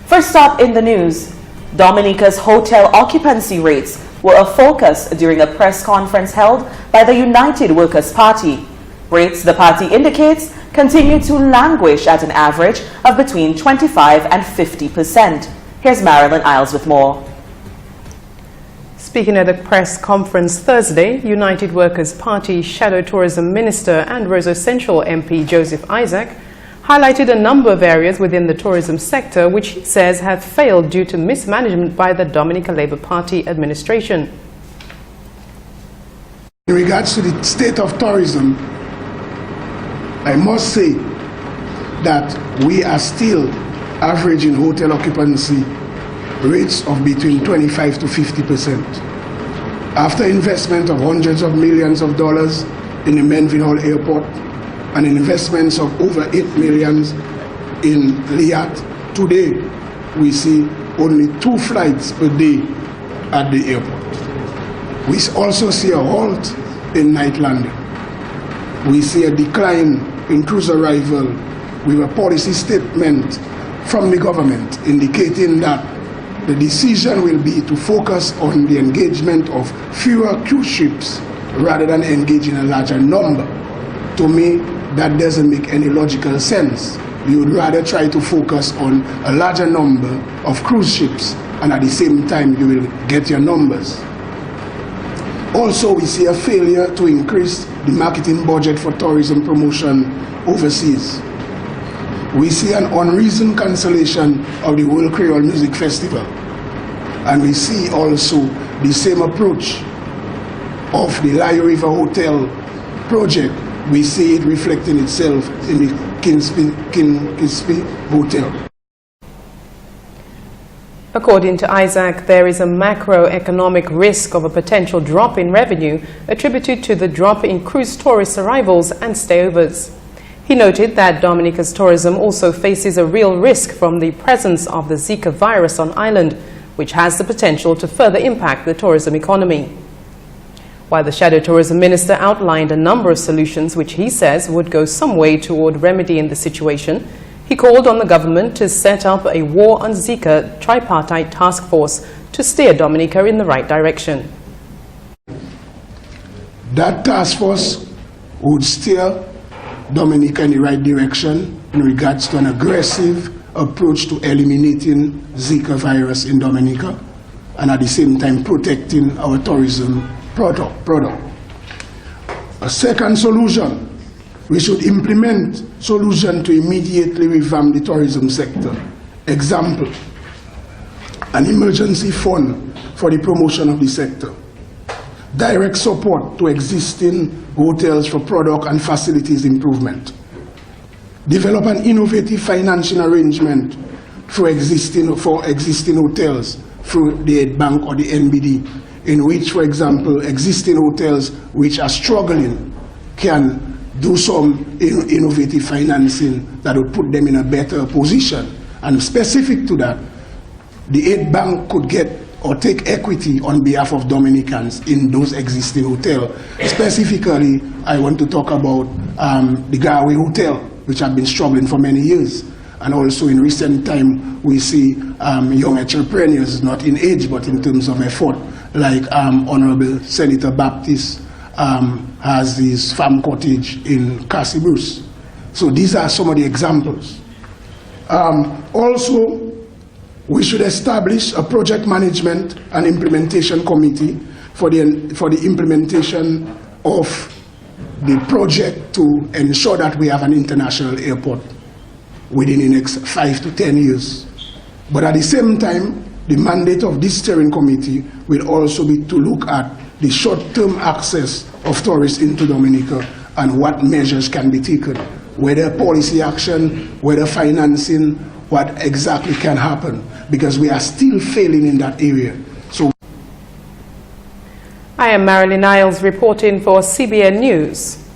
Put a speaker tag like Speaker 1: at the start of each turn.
Speaker 1: First up in the news, Dominica'S hotel occupancy rates were a focus during a press conference held by the United Workers' Party. Rates, the party indicates, continue to languish at an average of between 25 and 50%. Here's Marilyn Isles with more.
Speaker 2: Speaking at a press conference Thursday, United Workers' Party Shadow Tourism Minister and Roseau Central MP Joseph Isaac highlighted a number of areas within the tourism sector which he says have failed due to mismanagement by the Dominica Labour Party administration.
Speaker 3: In regards to the state of tourism, I must say that we are still averaging hotel occupancy rates of between 25 to 50%. After investment of hundreds of millions of dollars in the Menvin Hall Airport and investments of over 8 million in Liat, today we see only 2 flights per day at the airport. We also see a halt in night landing. We see a decline in cruise arrival with a policy statement from the government indicating that the decision will be to focus on the engagement of fewer cruise ships rather than engaging a larger number. To me, that doesn't make any logical sense. You would rather try to focus on a larger number of cruise ships and at the same time you will get your numbers. Also, we see a failure to increase the marketing budget for tourism promotion overseas. We see an unreasoned cancellation of the World Creole Music Festival. And we see also the same approach of the Lion River Hotel project. We see it reflecting itself in the Kingsby Hotel.
Speaker 2: According to Isaac, there is a macroeconomic risk of a potential drop in revenue attributed to the drop in cruise tourist arrivals and stayovers. He noted that Dominica'S tourism also faces a real risk from the presence of the Zika virus on island, which has the potential to further impact the tourism economy. While the Shadow Tourism Minister outlined a number of solutions which he says would go some way toward remedying the situation, he called on the government to set up a War on Zika tripartite task force to steer Dominica in the right direction.
Speaker 3: That task force would steer Dominica in the right direction in regards to an aggressive approach to eliminating Zika virus in Dominica and at the same time protecting our tourism product. A second solution, we should implement solution to immediately revamp the tourism sector. Example, an emergency fund for the promotion of the sector. Direct support to existing hotels for product and facilities improvement. Develop an innovative financing arrangement for existing hotels through the Aid Bank or the NBD, in which, for example, existing hotels which are struggling can do some innovative financing that would put them in a better position. And specific to that, the Aid Bank could get or take equity on behalf of Dominicans in those existing hotels. Specifically, I want to talk about the Galway Hotel, which have been struggling for many years. And also in recent time, we see young entrepreneurs, not in age, but in terms of effort, like Honorable Senator Baptiste has his farm cottage in Cassie Bruce. So these are some of the examples. Also, we should establish a project management and implementation committee for the implementation of the project to ensure that we have an international airport within the next 5 to 10 years. But at the same time, the mandate of this steering committee will also be to look at the short-term access of tourists into Dominica and what measures can be taken, whether policy action, whether financing, what exactly can happen, because we are still failing in that area. So
Speaker 2: I am Marilyn Isles reporting for CBN News.